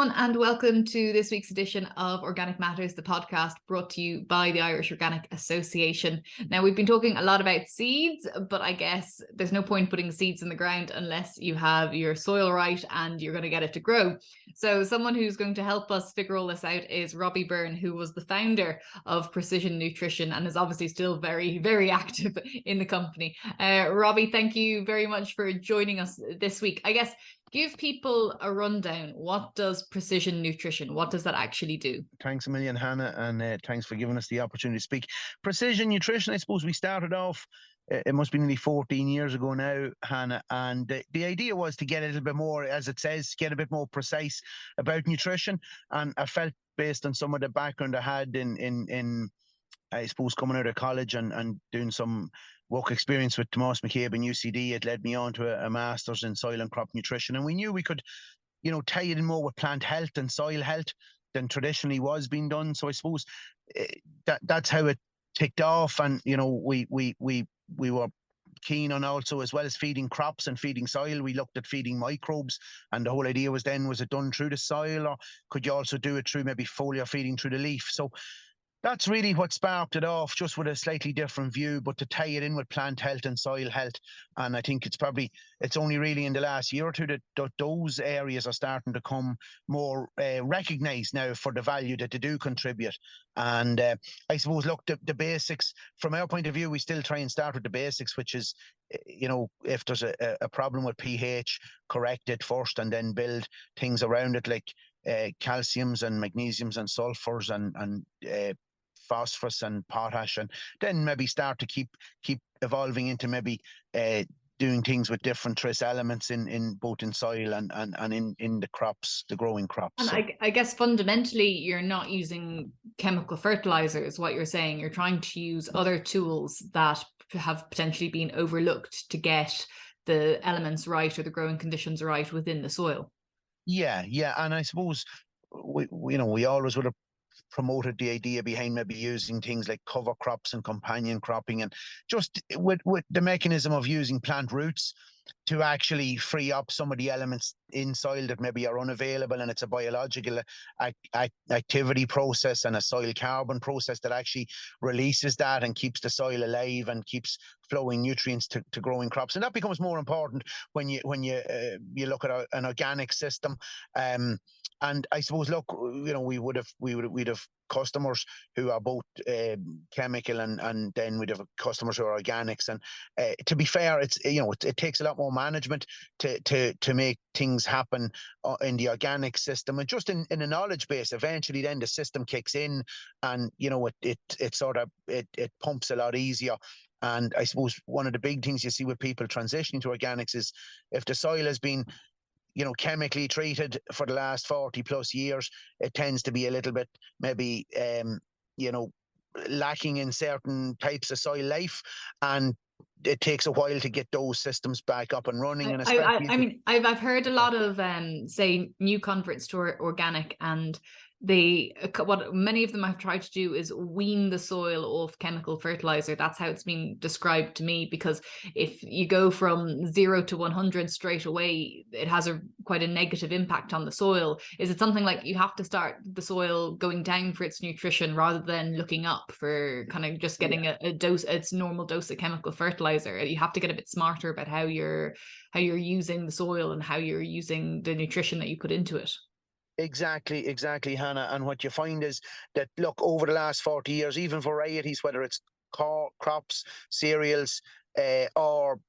everyone, and welcome to this week's edition of Organic Matters, the podcast brought to you by the Irish Organic Association. Now, we've been talking a lot about seeds, but I guess there's no point putting seeds in the ground unless you have your soil right and you're going to get it to grow. So someone who's going to help us figure all this out is Robbie Byrne, who was the founder of Precision Nutrition and is obviously still very, very active in the company. Robbie, thank you very much for joining us this week. I guess give people a rundown. What does Precision Nutrition, what does that actually do? Thanks a million, Hannah, and thanks for giving us the opportunity to speak. Precision Nutrition, I suppose we started off, it must be nearly 14 years ago now, Hannah, and the idea was to get a little bit more, as it says, get a bit more precise about nutrition. And I felt, based on some of the background I had in I suppose, coming out of college and doing some work experience with Tomás McCabe in UCD, it led me on to a master's in soil and crop nutrition. And we knew we could, tie it in more with plant health and soil health than traditionally was being done. So I suppose that's how it ticked off. And, we were keen on also, as well as feeding crops and feeding soil, we looked at feeding microbes. And the whole idea was it done through the soil, or could you also do it through maybe foliar feeding through the leaf? So that's really what sparked it off, just with a slightly different view, but to tie it in with plant health and soil health. And I think it's only really in the last year or two that those areas are starting to come more recognised now for the value that they do contribute. And I suppose, look, the basics, from our point of view, we still try and start with the basics, which is, if there's a problem with pH, correct it first and then build things around it, like calciums and magnesiums and sulfurs and phosphorus and potash, and then maybe start to keep evolving into maybe doing things with different trace elements in both in soil and in the crops, the growing crops. And so, I guess fundamentally you're not using chemical fertilizers. What you're saying, you're trying to use other tools that have potentially been overlooked to get the elements right or the growing conditions right within the soil. Yeah, and I suppose we always would have promoted the idea behind maybe using things like cover crops and companion cropping, and just with the mechanism of using plant roots to actually free up some of the elements in soil that maybe are unavailable. And it's a biological activity process and a soil carbon process that actually releases that and keeps the soil alive and keeps flowing nutrients to growing crops. And that becomes more important when you look at an organic system. And I suppose, look, we'd have customers who are both chemical and then we'd have customers who are organics. And to be fair, it takes a lot more management to make things happen in the organic system, and just in a knowledge base. Eventually, then the system kicks in, and it pumps a lot easier. And I suppose one of the big things you see with people transitioning to organics is if the soil has been chemically treated for the last 40 plus years, it tends to be a little bit maybe, lacking in certain types of soil life. And it takes a while to get those systems back up and running. And I've heard a lot of, say, new converts to organic, and what many of them have tried to do is wean the soil off chemical fertilizer. That's how it's been described to me, because if you go from 0 to 100 straight away, it has quite a negative impact on the soil. Is it something like you have to start the soil going down for its nutrition rather than looking up for kind of just getting a dose, its normal dose of chemical fertilizer? You have to get a bit smarter about how you're using the soil and how you're using the nutrition that you put into it. Exactly, Hannah. And what you find is that, look, over the last 40 years, even varieties, whether it's crops, cereals, or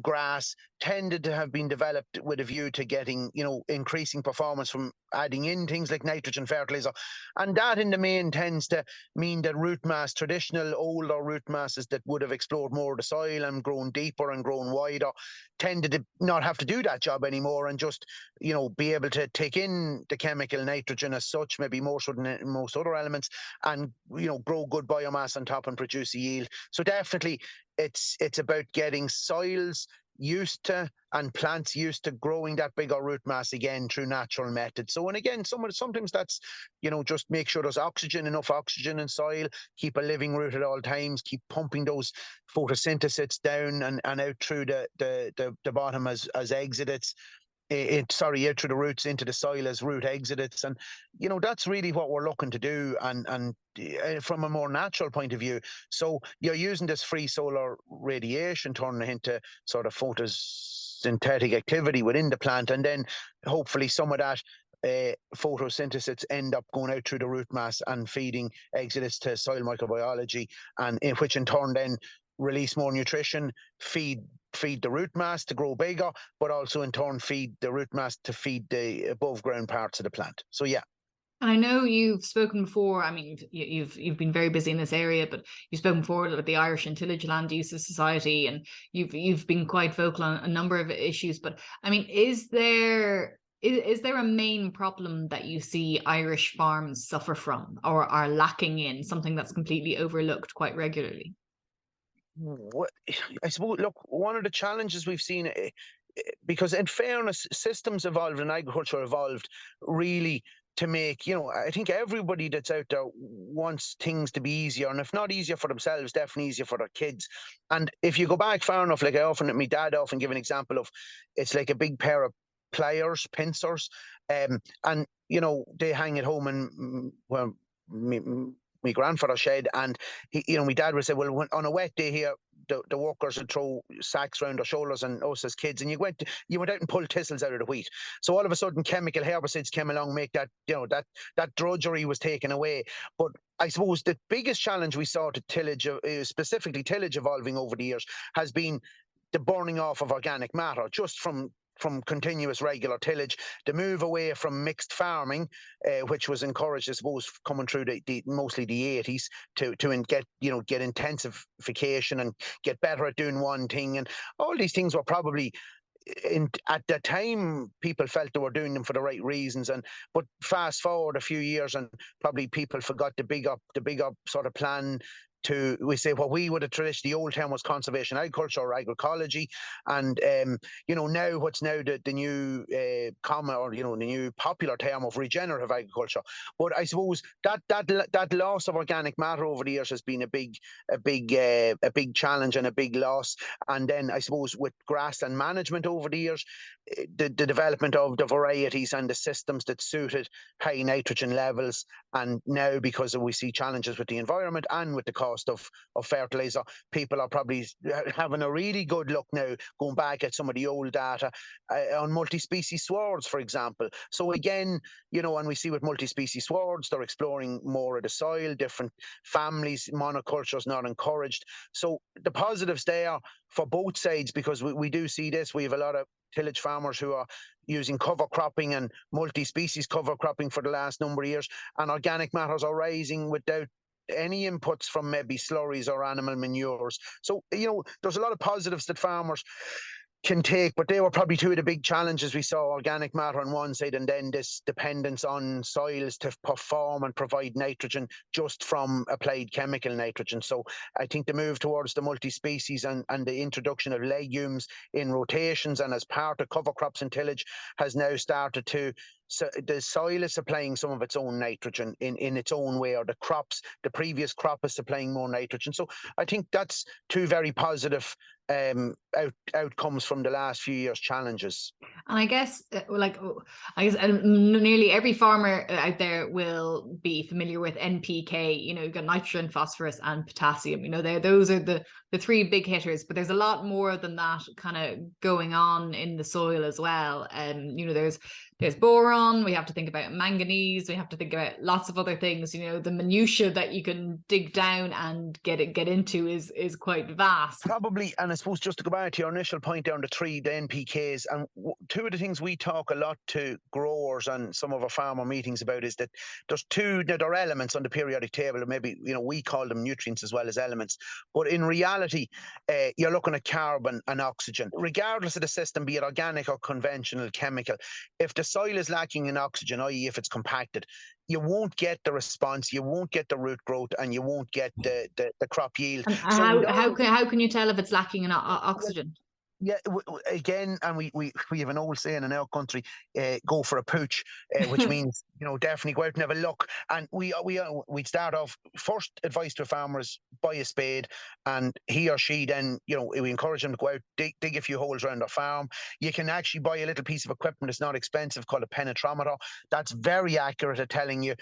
grass, tended to have been developed with a view to getting, increasing performance from adding in things like nitrogen fertilizer. And that in the main tends to mean that root mass, traditional older root masses that would have explored more of the soil and grown deeper and grown wider, tended to not have to do that job anymore and just, be able to take in the chemical nitrogen as such, maybe more so than most other elements, and, grow good biomass on top and produce a yield. So definitely it's about getting soils used to and plants used to growing that bigger root mass again through natural methods. So, and again, sometimes that's, just make sure there's enough oxygen in soil, keep a living root at all times, keep pumping those photosynthesis down and out through the bottom as exudates. out through the roots into the soil as root exits, and that's really what we're looking to do, and from a more natural point of view. So you're using this free solar radiation, turning it into sort of photosynthetic activity within the plant, and then hopefully some of that photosynthesis end up going out through the root mass and feeding exodus to soil microbiology, and which in turn then release more nutrition, feed the root mass to grow bigger, but also in turn feed the root mass to feed the above ground parts of the plant. So yeah. And I know you've spoken before. I mean, you've been very busy in this area, but you've spoken before about the Irish and Tillage Land Uses Society, and you've been quite vocal on a number of issues. But I mean, is there a main problem that you see Irish farms suffer from or are lacking in, something that's completely overlooked quite regularly? I suppose, look, one of the challenges we've seen, because in fairness, systems evolved and agriculture evolved really to make, I think everybody that's out there wants things to be easier, and if not easier for themselves, definitely easier for their kids. And if you go back far enough, like my dad often give an example of, it's like a big pair of pliers, pincers, and they hang at home, and well, my grandfather shed, and my dad would say, well, on a wet day here, the workers would throw sacks around their shoulders, and us as kids, and you went out and pulled thistles out of the wheat. So all of a sudden, chemical herbicides came along, make that that drudgery was taken away. But I suppose the biggest challenge we saw to tillage, specifically tillage, evolving over the years, has been the burning off of organic matter, just from continuous regular tillage, the move away from mixed farming, which was encouraged, I suppose, coming through mostly the 80s, to get intensification and get better at doing one thing, and all these things were probably, at the time, people felt they were doing them for the right reasons, but fast forward a few years, and probably people forgot the big up sort of plan to, we say, what we would have traditionally, the old term was conservation agriculture or agroecology, and now what's now the new common, or the new popular term of regenerative agriculture. But I suppose that loss of organic matter over the years has been a big challenge and a big loss. And then I suppose with grassland management over the years, the development of the varieties and the systems that suited high nitrogen levels, and now because we see challenges with the environment and with the cost of fertilizer, people are probably having a really good look now, going back at some of the old data on multi-species swards, for example. So again, and we see with multi-species swards, they're exploring more of the soil, different families, monocultures not encouraged. So the positives there for both sides, because we do see this. We have a lot of tillage farmers who are using cover cropping and multi-species cover cropping for the last number of years, and organic matters are rising without any inputs from maybe slurries or animal manures. So there's a lot of positives that farmers can take, but they were probably two of the big challenges we saw: organic matter on one side, and then this dependence on soils to perform and provide nitrogen just from applied chemical nitrogen. So I think the move towards the multi-species and the introduction of legumes in rotations and as part of cover crops and tillage has now started to, so the soil is supplying some of its own nitrogen in its own way, or the previous crop is supplying more nitrogen. So I think that's two very positive outcomes from the last few years' challenges. And I guess, nearly every farmer out there will be familiar with NPK. You've got nitrogen, phosphorus, and potassium. Those are the three big hitters. But there's a lot more than that kind of going on in the soil as well. There's boron. We have to think about manganese. We have to think about lots of other things. The minutiae that you can dig down and get into is quite vast. Probably, and I suppose just to go back to your initial point down the NPKs, and two of the things we talk a lot to growers and some of our farmer meetings about is that there's there are elements on the periodic table, and maybe we call them nutrients as well as elements, but in reality, you're looking at carbon and oxygen, regardless of the system, be it organic or conventional chemical. If the soil is lacking in oxygen, i.e. if it's compacted, you won't get the response, you won't get the root growth, and you won't get the crop yield. And how can you tell if it's lacking in oxygen? Yeah, again, and we have an old saying in our country, go for a pooch, which means, definitely go out and have a look. And we'd start off, first advice to a farmer is buy a spade, and he or she then, we encourage them to go out, dig a few holes around their farm. You can actually buy a little piece of equipment that's not expensive called a penetrometer. That's very accurate at telling you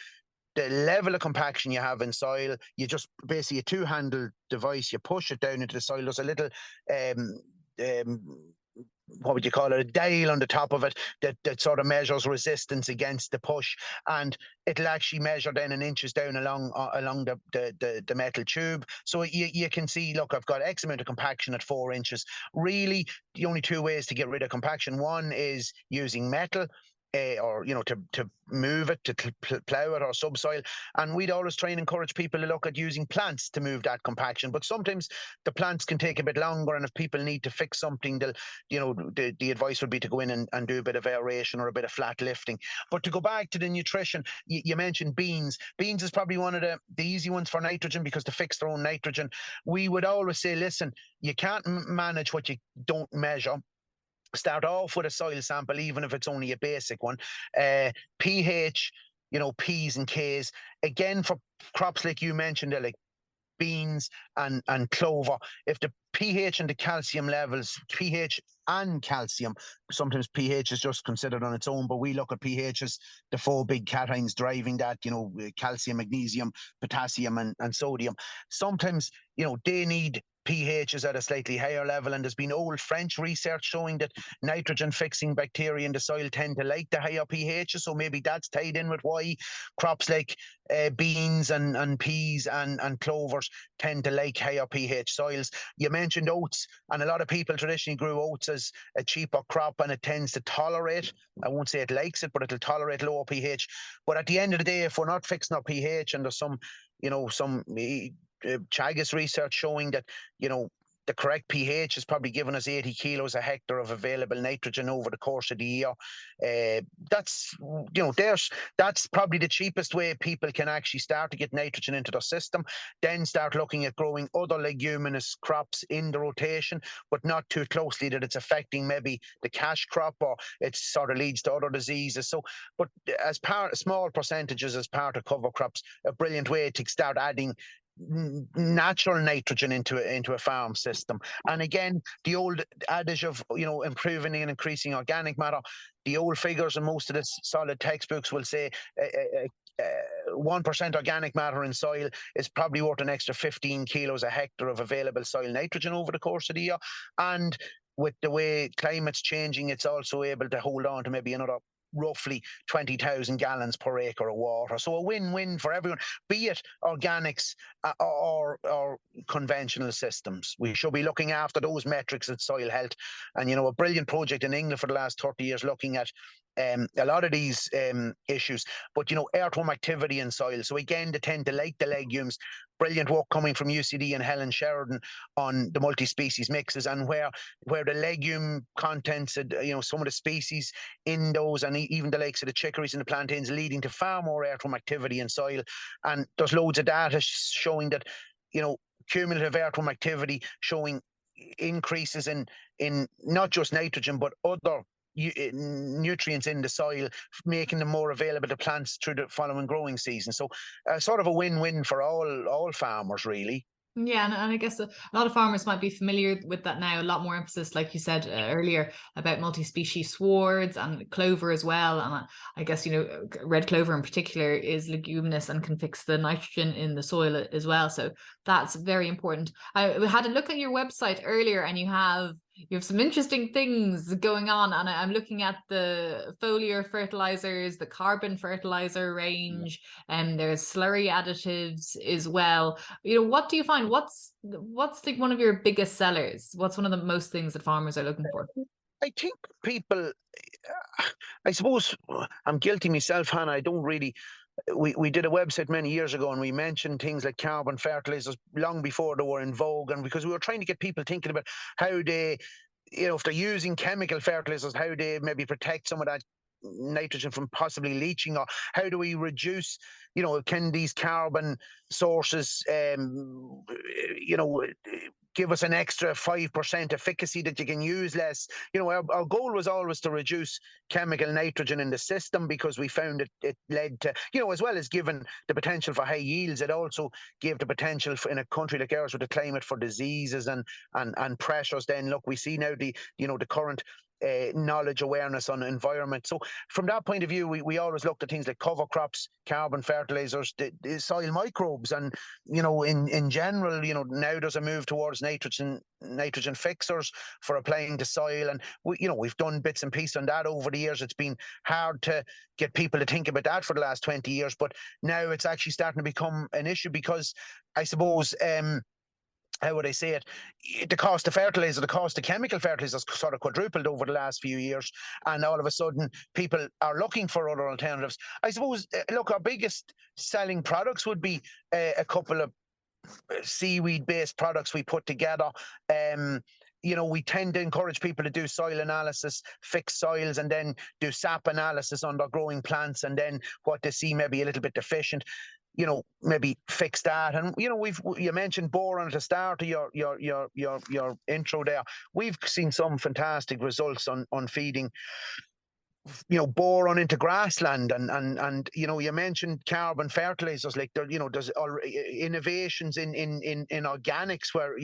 the level of compaction you have in soil. You just basically a two-handled device, you push it down into the soil. There's a little what would you call it, a dial on the top of it that sort of measures resistance against the push, and it'll actually measure then in inches down along the metal tube. So you can see, look, I've got X amount of compaction at 4 inches. Really, the only two ways to get rid of compaction, one is using metal, or to move it, to plough it, or subsoil. And we'd always try and encourage people to look at using plants to move that compaction. But sometimes the plants can take a bit longer, and if people need to fix something, they'll, the advice would be to go in and do a bit of aeration or a bit of flat lifting. But to go back to the nutrition, you mentioned beans. Beans is probably one of the easy ones for nitrogen, because to fix their own nitrogen, we would always say, listen, you can't manage what you don't measure. Start off with a soil sample, even if it's only a basic one. pH, P's and K's. Again, for crops like you mentioned, like beans and clover, if the pH and the calcium levels, pH and calcium, sometimes pH is just considered on its own, but we look at pH as the 4 big cations driving that, calcium, magnesium, potassium, and sodium. Sometimes, they need pHs at a slightly higher level, and there's been old French research showing that nitrogen fixing bacteria in the soil tend to like the higher pHs, so maybe that's tied in with why crops like beans and peas and clovers tend to like higher pH soils. You mentioned oats, and a lot of people traditionally grew oats as a cheaper crop, and it tends to tolerate, I won't say it likes it, but it'll tolerate lower pH. But at the end of the day, if we're not fixing our pH, and there's some Chagas research showing that, the correct pH is probably giving us 80 kilos a hectare of available nitrogen over the course of the year. That's probably the cheapest way people can actually start to get nitrogen into their system. Then start looking at growing other leguminous crops in the rotation, but not too closely that it's affecting maybe the cash crop, or it sort of leads to other diseases. So, but as small percentages as part of cover crops, a brilliant way to start adding natural nitrogen into a farm system. And again, the old adage of improving and increasing organic matter, the old figures in most of the solid textbooks will say 1% organic matter in soil is probably worth an extra 15 kilos a hectare of available soil nitrogen over the course of the year. And with the way climate's changing, it's also able to hold on to maybe another roughly 20,000 gallons per acre of water. So a win-win for everyone, be it organics or conventional systems. We should be looking after those metrics at soil health. And, a brilliant project in England for the last 30 years looking at a lot of these issues, but earthworm activity in soil. So again, they tend to like the legumes. Brilliant work coming from UCD and Helen Sheridan on the multi-species mixes, and where the legume contents, some of the species in those, and even the likes of the chicories and the plantains, leading to far more earthworm activity in soil. And there's loads of data showing that, cumulative earthworm activity showing increases in not just nitrogen but other nutrients in the soil, making them more available to plants through the following growing season. So sort of a win-win for all farmers, really. Yeah, and I guess a lot of farmers might be familiar with that now. A lot more emphasis, like you said earlier, about multi-species swards and clover as well. And I guess, red clover in particular is leguminous and can fix the nitrogen in the soil as well. So that's very important. I had a look at your website earlier, and you have some interesting things going on, and I'm looking at the foliar fertilizers, the carbon fertilizer range, and there's slurry additives as well. What do you find? What's one of your biggest sellers? What's one of the most things that farmers are looking for? I think people, I suppose I'm guilty myself, Hannah. I don't really. We did a website many years ago, and we mentioned things like carbon fertilizers long before they were in vogue, and because we were trying to get people thinking about how they, if they're using chemical fertilizers, how they maybe protect some of that nitrogen from possibly leaching, or how do we reduce, can these carbon sources, give us an extra 5% efficacy that you can use less. Our goal was always to reduce chemical nitrogen in the system, because we found it led to, as well as giving the potential for high yields, it also gave the potential in a country like ours with the climate for diseases and pressures. Then look, we see now the current knowledge, awareness on environment. So from that point of view, we always looked at things like cover crops, carbon fertilizers, the soil microbes, and in general, now there's a move towards nitrogen fixers for applying to soil, and we've done bits and pieces on that over the years. It's been hard to get people to think about that for the last 20 years, but now it's actually starting to become an issue, because I suppose how would I say it? The cost of fertilizer, the cost of chemical fertilizers sort of quadrupled over the last few years, and all of a sudden people are looking for other alternatives. I suppose, look, our biggest selling products would be a couple of seaweed-based products we put together. We tend to encourage people to do soil analysis, fix soils, and then do sap analysis on their growing plants, and then what they see maybe a little bit deficient, maybe fix that. And you mentioned boron at the start of your intro there. We've seen some fantastic results on feeding boron into grassland, and you mentioned carbon fertilizers. Like there's innovations in organics where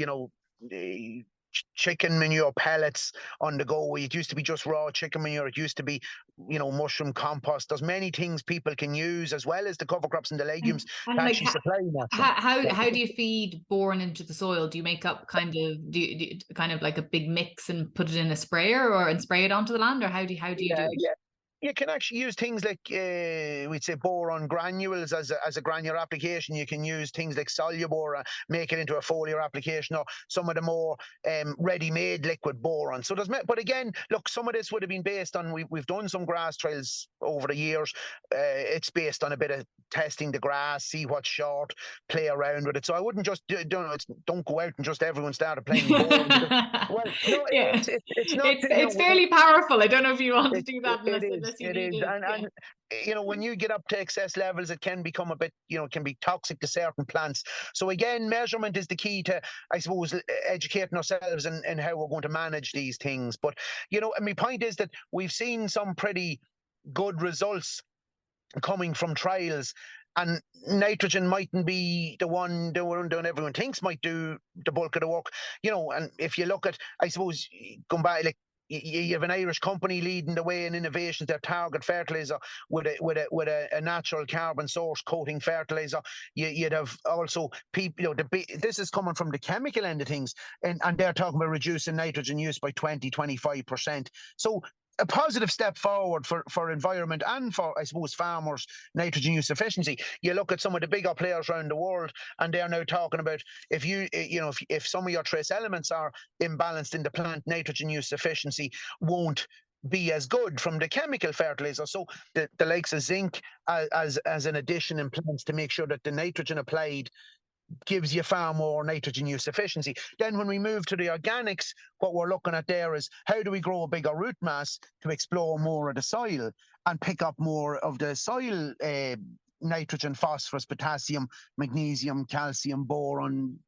chicken manure pellets on the go. It used to be just raw chicken manure. It used to be mushroom compost. There's many things people can use, as well as the cover crops and the legumes, and to like actually supply that. how do you feed boron into the soil? Do you make up kind of like a big mix and put it in a sprayer and spray it onto the land, or how do you do it? Yeah. You can actually use things like we'd say boron granules as a granular application. You can use things like Solubor, make it into a foliar application, or some of the more ready-made liquid boron. So but again, look, some of this would have been based on, we've done some grass trials over the years. It's based on a bit of testing the grass, see what's short, play around with it. So I wouldn't just don't go out and just everyone start applying boron. Well, no, yeah. it's not. It's fairly powerful. I don't know if you want to do that unless you need it. And when you get up to excess levels, it can become a bit, can be toxic to certain plants. So again, measurement is the key to, I suppose, educating ourselves and how we're going to manage these things. But and my point is that we've seen some pretty good results coming from trials, and nitrogen mightn't be the one everyone thinks might do the bulk of the work. And if you look at, I suppose, going back, like, you have an Irish company leading the way in innovations. Their target fertilizer with a natural carbon source coating fertilizer. You'd have also people. This is coming from the chemical end of things, and they're talking about reducing nitrogen use by 20-25%. So a positive step forward for environment and for, I suppose, farmers' nitrogen use efficiency. You look at some of the bigger players around the world, and they're now talking about if some of your trace elements are imbalanced in the plant, nitrogen use efficiency won't be as good from the chemical fertilizer. So the likes of zinc as an addition in plants to make sure that the nitrogen applied gives you far more nitrogen use efficiency. Then when we move to the organics, what we're looking at there is how do we grow a bigger root mass to explore more of the soil and pick up more of the soil nitrogen, phosphorus, potassium, magnesium, calcium, boron,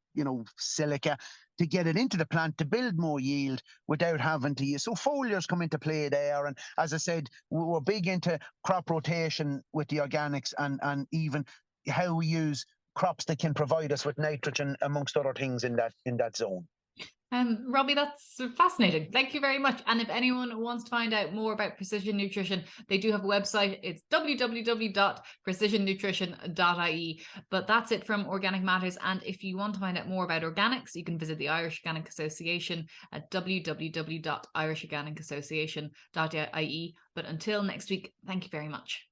silica, to get it into the plant to build more yield without having to use. So foliars come into play there. And as I said, we're big into crop rotation with the organics, and even how we use crops that can provide us with nitrogen, amongst other things, in that zone. Robbie, that's fascinating. Thank you very much. And if anyone wants to find out more about precision nutrition, they do have a website. It's www.precisionnutrition.ie. But that's it from Organic Matters. And if you want to find out more about organics, you can visit the Irish Organic Association at www.irishodganicassociation.ie. But until next week, thank you very much.